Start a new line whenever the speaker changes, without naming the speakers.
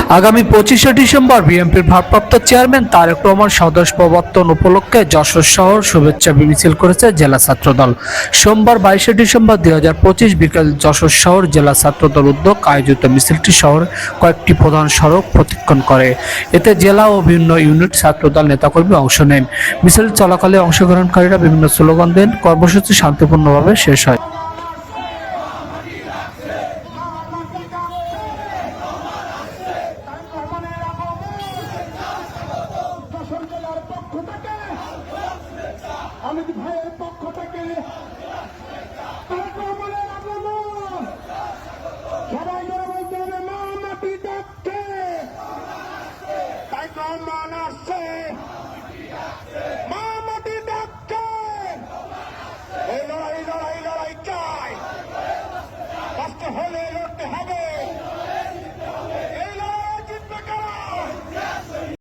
আগামী 25শে ডিসেম্বর বিএনপির ভারপ্রাপ্ত চেয়ারম্যান তারেক রহমান স্বদেশ প্রবর্তন উপলক্ষে যশোর শহর শুভেচ্ছা মিছিল করেছে জেলা ছাত্রদল। সোমবার 22শে ডিসেম্বর 2025 বিকেল যশোর শহর জেলা ছাত্রদল উদ্যোগ আয়োজিত মিছিলটি শহরের কয়েকটি প্রধান সড়ক প্রদক্ষিণ করে। এতে জেলা ও বিভিন্ন ইউনিট ছাত্রদল নেতাকর্মী অংশ নেন। মিছিল চলাকালে অংশগ্রহণকারীরা বিভিন্ন স্লোগান দেন। কর্মসূচি শান্তিপূর্ণভাবে শেষ হয়।